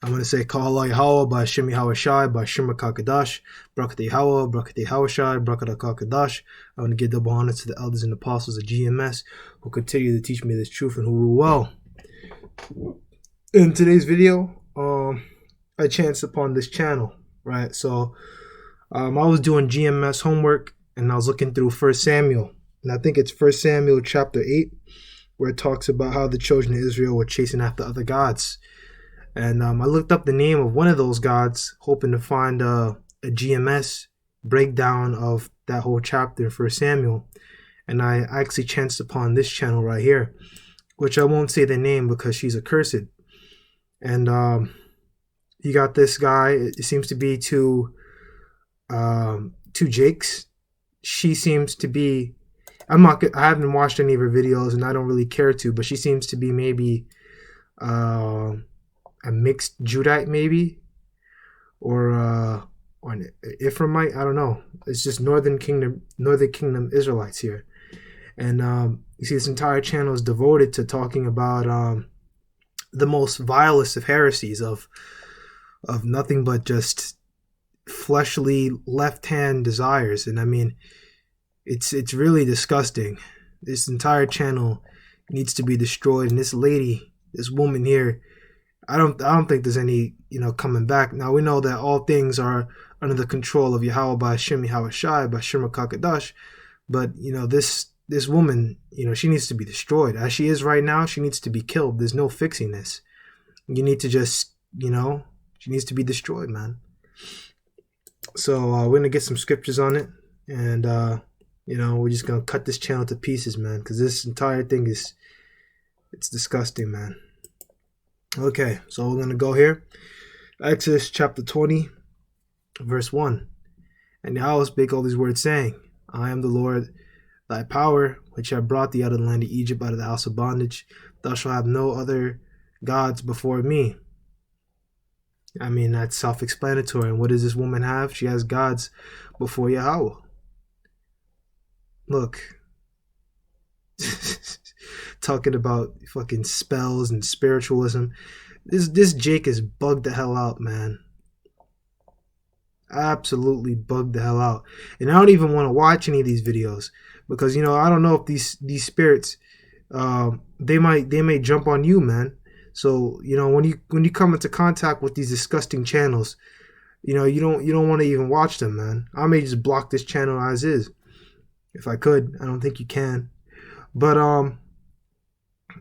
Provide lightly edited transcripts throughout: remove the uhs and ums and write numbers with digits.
I'm going to say Kahala Yahweh by Shimi Hawashai by Shima Kakadash, Brakate Yahweh, Brakate Hawashai, Brakata Kakadash. I'm going to give double honor to the elders and apostles of GMS who continue to teach me this truth and who rule well. In today's video, I chanced upon this channel, right? So I was doing GMS homework and I was looking through 1 Samuel. And I think it's 1 Samuel chapter 8, where it talks about how the children of Israel were chasing after other gods. And I looked up the name of one of those gods, hoping to find a GMS breakdown of that whole chapter in 1 Samuel. And I actually chanced upon this channel right here, which I won't say the name because she's accursed. And you got this guy. It seems to be two Jakes. She seems to be. I haven't watched any of her videos, and I don't really care to. But she seems to be maybe a mixed Judite, maybe, or an Ephraimite. I don't know. It's just Northern Kingdom Israelites here, and you see this entire channel is devoted to talking about the most vilest of heresies of nothing but just fleshly left-hand desires. And I mean, it's really disgusting. This entire channel needs to be destroyed. And this lady, this woman here, I don't think there's any coming back. Now we know that all things are under the control of Yahweh by Shemi Hawashai by Shema Kakadash, but this woman, she needs to be destroyed. As she is right now, she needs to be killed. There's no fixing this. You need to just, she needs to be destroyed, man. So we're going to get some scriptures on it. And, we're just going to cut this channel to pieces, man. Because this entire thing it's disgusting, man. Okay, so we're going to go here. Exodus chapter 20, verse 1. And Yahweh spake all these words, saying, I am the Lord, thy power, which have brought thee out of the land of Egypt, out of the house of bondage. Thou shalt have no other gods before me. I mean, that's self-explanatory. And what does this woman have? She has gods before Yahweh. Look. Talking about fucking spells and spiritualism. This Jake is bugged the hell out, man. Absolutely bugged the hell out. And I don't even want to watch any of these videos because I don't know if these spirits they may jump on you, man. So when you come into contact with these disgusting channels, you don't want to even watch them, man. I may just block this channel as is if I could. I don't think you can, but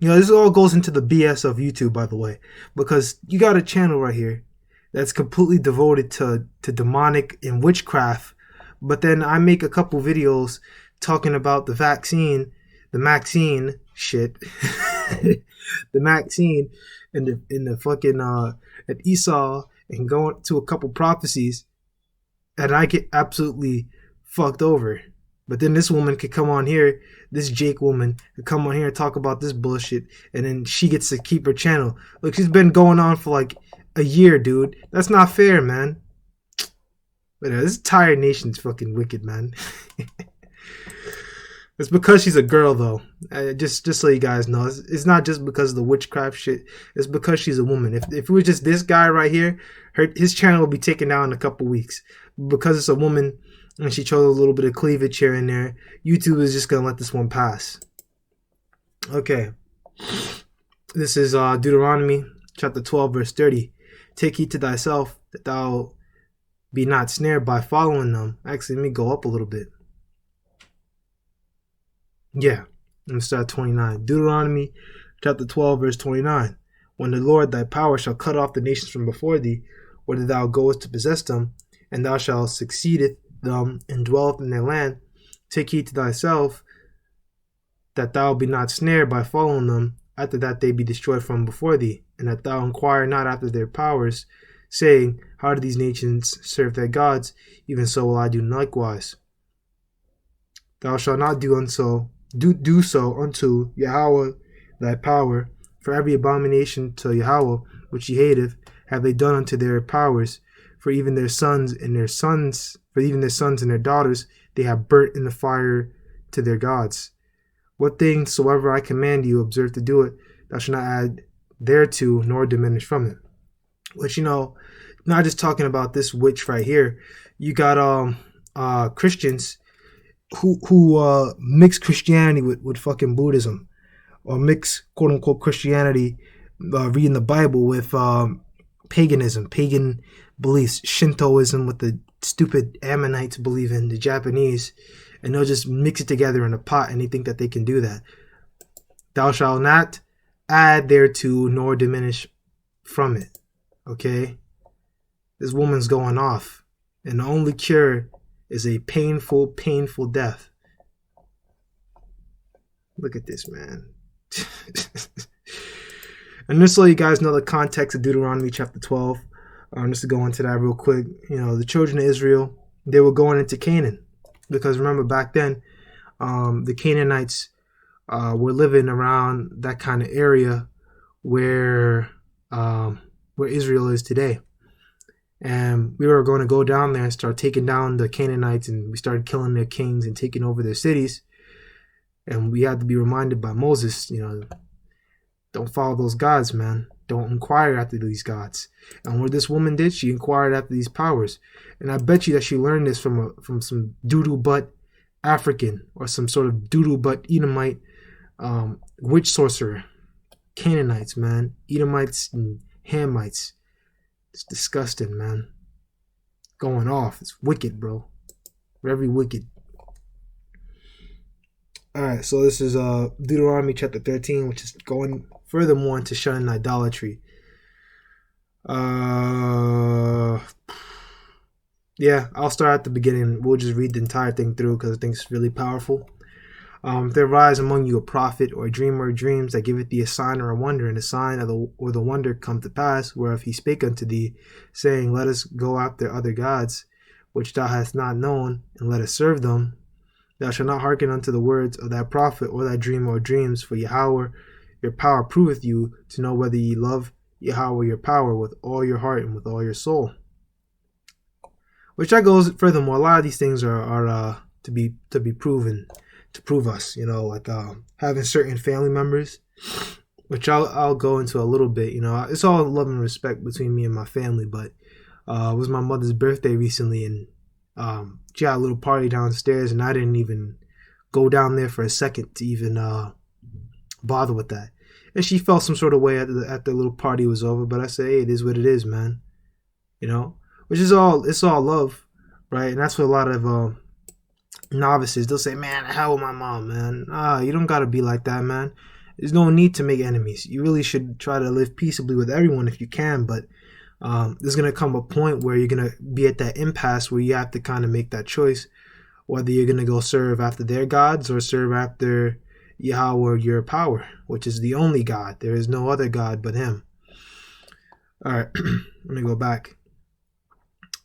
this all goes into the BS of YouTube, by the way, because you got a channel right here that's completely devoted to demonic and witchcraft, but then I make a couple videos talking about the Maxine shit, the Maxine and the fucking at Esau, and going to a couple prophecies, and I get absolutely fucked over. But then this woman could come on here, this Jake woman could come on here and talk about this bullshit, and then she gets to keep her channel. Look, she's been going on for like a year, dude. That's not fair, man. But this entire nation's fucking wicked, man. It's because she's a girl, though. Just so you guys know, it's not just because of the witchcraft shit. It's because she's a woman. If it was just this guy right here, his channel would be taken down in a couple weeks. Because it's a woman and she chose a little bit of cleavage here and there, YouTube is just going to let this one pass. Okay. This is Deuteronomy chapter 12, verse 30. Take heed to thyself that thou be not snared by following them. Actually, let me go up a little bit. Yeah, let me start at 29. Deuteronomy chapter 12, verse 29. When the Lord thy power shall cut off the nations from before thee, whether thou goest to possess them, and thou shalt succeedeth them and dwelleth in their land, take heed to thyself that thou be not snared by following them, after that they be destroyed from before thee, and that thou inquire not after their powers, saying, how do these nations serve their gods? Even so will I do likewise. Thou shalt not do so unto Yahweh thy power, for every abomination to Yahweh which he hateth have they done unto their powers, for even their sons and their daughters they have burnt in the fire to their gods. What things soever I command you, observe to do it. Thou shalt not add thereto, nor diminish from it. Which, not just talking about this witch right here. You got Christians who mix Christianity with fucking Buddhism, or mix quote unquote Christianity, reading the Bible with paganism, pagan beliefs, Shintoism with the stupid Ammonites believe in, the Japanese, and they'll just mix it together in a pot, and they think that they can do that. Thou shalt not add thereto nor diminish from it. Okay? This woman's going off, and the only cure is a painful, painful death. Look at this, man. And just so you guys know the context of Deuteronomy chapter 12, just to go into that real quick, the children of Israel, they were going into Canaan. Because remember, back then, the Canaanites were living around that kind of area where Israel is today. And we were going to go down there and start taking down the Canaanites, and we started killing their kings and taking over their cities. And we had to be reminded by Moses, don't follow those gods, man. Don't inquire after these gods. And what this woman did, she inquired after these powers. And I bet you that she learned this from some doo-doo butt African, or some sort of doo-doo butt Edomite witch sorcerer. Canaanites, man. Edomites and Hamites. It's disgusting, man. Going off. It's wicked, bro. Very wicked. Alright, so this is Deuteronomy chapter 13, which is going furthermore into shunning idolatry. Yeah, I'll start at the beginning. We'll just read the entire thing through because I think it's really powerful. If there rise among you a prophet or a dreamer of dreams that giveth thee a sign or a wonder, and the sign or the wonder come to pass, whereof he spake unto thee, saying, Let us go after other gods, which thou hast not known, and let us serve them. Thou shalt not hearken unto the words of that prophet or that dreamer or dreams, for Yahweh your power proveth you to know whether ye love Yahweh your power with all your heart and with all your soul. Which that goes furthermore. A lot of these things are to be proven, to prove us. Like having certain family members, which I'll go into a little bit. It's all love and respect between me and my family. But it was my mother's birthday recently, and she had a little party downstairs, and I didn't even go down there for a second to even bother with that. And she felt some sort of way after the little party was over. But I said, hey, it is what it is, man. Which is it's all love, right? And that's what a lot of novices, they'll say, man, hell with my mom, man. You don't gotta be like that, man. There's no need to make enemies. You really should try to live peaceably with everyone if you can, but there's gonna come a point where you're gonna be at that impasse where you have to kind of make that choice, whether you're gonna go serve after their gods or serve after Yahweh your power, which is the only God. There is no other God but him. Alright, let me go back.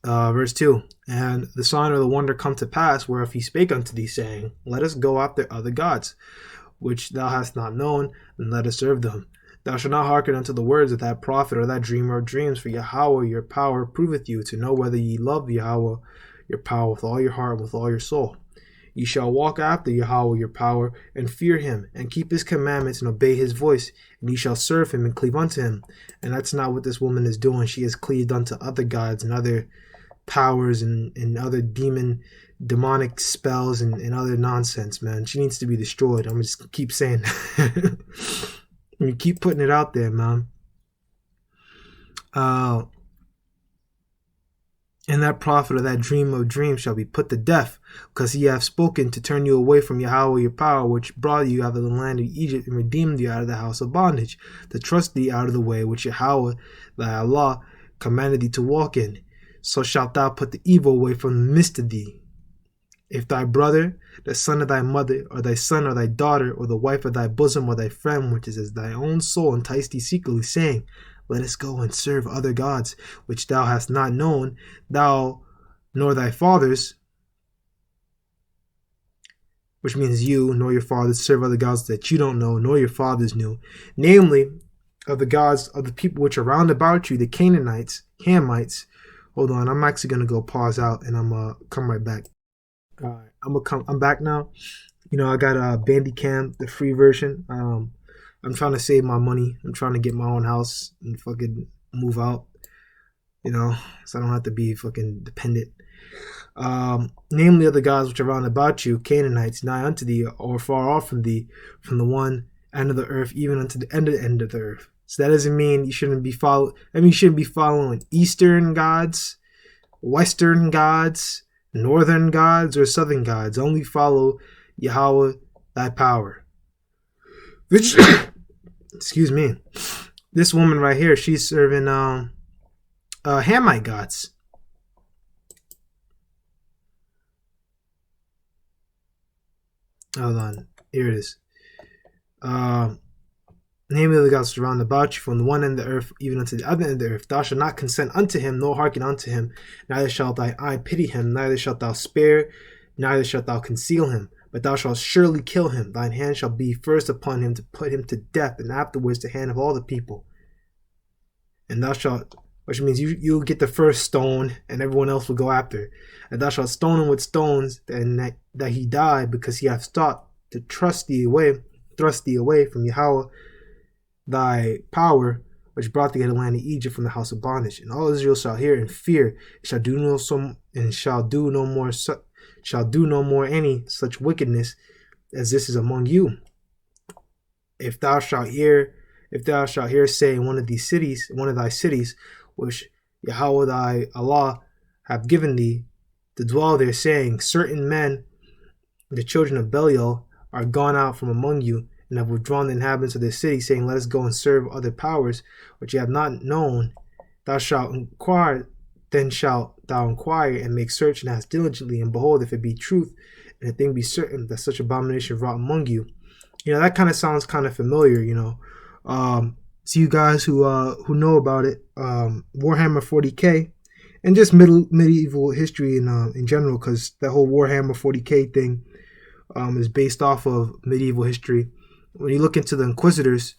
Verse 2, and the sign or the wonder come to pass, whereof he spake unto thee, saying, Let us go after other gods, which thou hast not known, and let us serve them. Thou shalt not hearken unto the words of that prophet or that dreamer of dreams, for Yahweh your power proveth you to know whether ye love Yahweh your power with all your heart and with all your soul. Ye shall walk after Yahweh your power, and fear him, and keep his commandments, and obey his voice, and ye shall serve him, and cleave unto him. And that's not what this woman is doing. She has cleaved unto other gods and other powers and other demonic spells and other nonsense, man. She needs to be destroyed. I'm just keep saying that. You keep putting it out there, man. And that prophet or that dreamer of dreams shall be put to death, because he hath spoken to turn you away from Yahweh your power, which brought you out of the land of Egypt and redeemed you out of the house of bondage, to trust thee out of the way which Yahweh thy Allah commanded thee to walk in. So shalt thou put the evil away from the midst of thee. If thy brother, the son of thy mother, or thy son or thy daughter, or the wife of thy bosom, or thy friend, which is as thy own soul, entice thee secretly, saying, Let us go and serve other gods, which thou hast not known, thou nor thy fathers, which means you nor your fathers serve other gods that you don't know, nor your fathers knew, namely, of the gods of the people which are round about you, the Canaanites, Hamites. Hold on, I'm actually gonna go pause out, and I'm come right back. Alright, I'm back now. I got Bandicam, the free version. I'm trying to save my money. I'm trying to get my own house and fucking move out. you know, so I don't have to be fucking dependent. Namely of the gods which are round about you, Canaanites, nigh unto thee, or far off from thee, from the one end of the earth, even unto the end of the earth. So that doesn't mean you shouldn't be you shouldn't be following Eastern gods, Western gods, Northern gods, or Southern gods. Only follow Yahweh, thy power. Which, excuse me. This woman right here, she's serving Hamite gods. Hold on. Here it is. Namely the gods round about you, from the one end of the earth even unto the other end of the earth. Thou shalt not consent unto him, nor hearken unto him. Neither shalt thy eye pity him, neither shalt thou spare, neither shalt thou conceal him. But thou shalt surely kill him. Thine hand shall be first upon him to put him to death, and afterwards the hand of all the people. And thou shalt, which means you'll get the first stone, and everyone else will go after. And thou shalt stone him with stones, and that he die, because he hath sought to thrust thee away from Yahweh thy power, which brought thee out of the land of Egypt from the house of bondage. And all Israel shall hear and fear, shall do no more any such wickedness as this is among you. If thou shalt hear say in one of thy cities, which Yahweh thy Allah have given thee to dwell there, saying, certain men, the children of Belial, are gone out from among you, and have withdrawn the inhabitants of the city, saying, let us go and serve other powers which you have not known. Then shalt thou inquire and make search and ask diligently, and behold, if it be truth, and the thing be certain that such abomination wrought among you. That kind of sounds kind of familiar, So you guys who know about it, Warhammer 40K, and just medieval history in general, because that whole Warhammer 40K thing is based off of medieval history. When you look into the Inquisitors,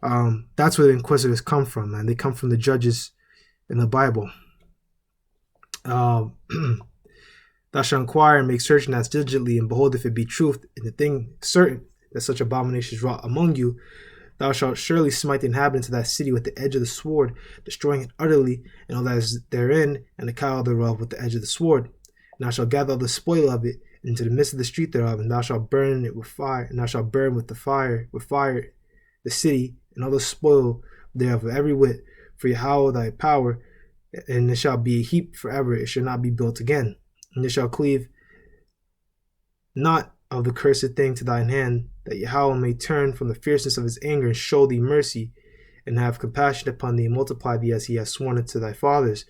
that's where the Inquisitors come from, man. They come from the judges in the Bible. Thou shalt inquire and make search and ask diligently, and behold, if it be truth, and the thing certain that such abominations wrought among you, thou shalt surely smite the inhabitants of that city with the edge of the sword, destroying it utterly, and all that is therein, and the cattle thereof with the edge of the sword. And thou shalt gather all the spoil of it into the midst of the street thereof, and thou shalt burn it with fire, and thou shalt burn with fire the city, and all the spoil thereof of every whit, for Yahweh thy power, and it shall be a heap forever, it shall not be built again. And it shall cleave not of the cursed thing to thine hand, that Yahweh may turn from the fierceness of his anger, and show thee mercy, and have compassion upon thee, and multiply thee as he has sworn unto thy fathers.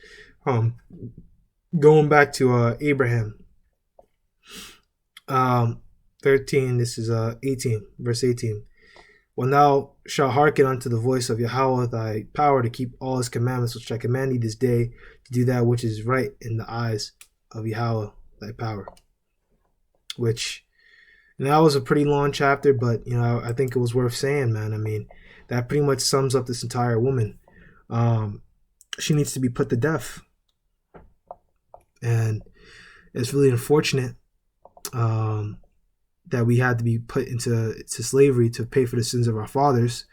Going back to Abraham. 13, this is 18, verse 18. When thou shalt hearken unto the voice of Yahweh thy power, to keep all his commandments which I command thee this day, to do that which is right in the eyes of Yahweh thy power. And that was a pretty long chapter, but I think it was worth saying, man. I mean, that pretty much sums up this entire woman. She needs to be put to death, and it's really unfortunate that we had to be put into slavery to pay for the sins of our fathers.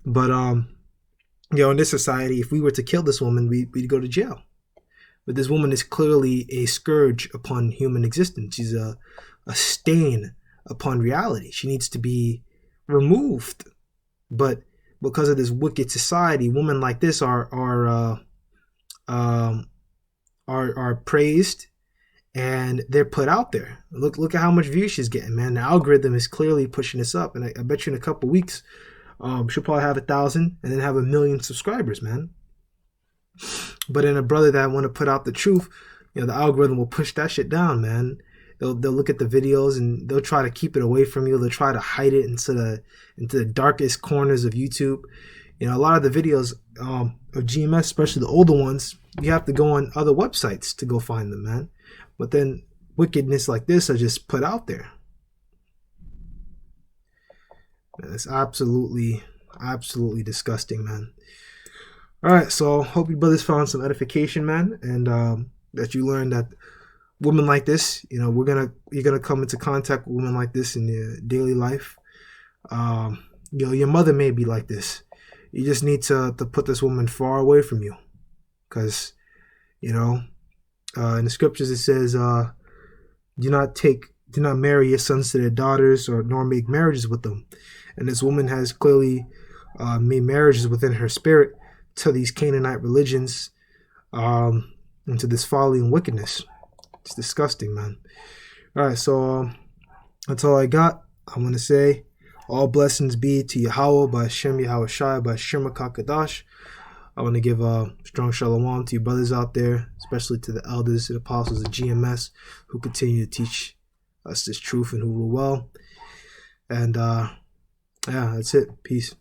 But in this society, if we were to kill this woman, we'd go to jail. But this woman is clearly a scourge upon human existence. She's a stain upon reality. She needs to be removed. But because of this wicked society, women like this are praised, and they're put out there. Look at how much views she's getting, man. The algorithm is clearly pushing this up, and I bet you in a couple weeks, she'll probably have 1,000 and then have 1 million subscribers, man. But in a brother that want to put out the truth, the algorithm will push that shit down, man. They'll look at the videos and they'll try to keep it away from you. They'll try to hide it into the darkest corners of YouTube. A lot of the videos of GMS, especially the older ones, you have to go on other websites to go find them, man. But then wickedness like this are just put out there. Man, it's absolutely disgusting, man. All right, so hope you brothers found some edification, man, and that you learned that women like this, you're gonna come into contact with women like this in your daily life. Your mother may be like this. You just need to put this woman far away from you, because You know, in the scriptures it says, do not marry your sons to their daughters, or nor make marriages with them. And this woman has clearly made marriages within her spirit to these Canaanite religions, into this folly and wickedness. It's disgusting, man. All right, so that's all I got. I'm going to say all blessings be to Yahweh, by Hashem Yahweh Shai, by Hashem HaKadosh. I want to give a strong shalom to you brothers out there, especially to the elders and apostles of GMS who continue to teach us this truth and who rule well. And yeah, that's it. Peace.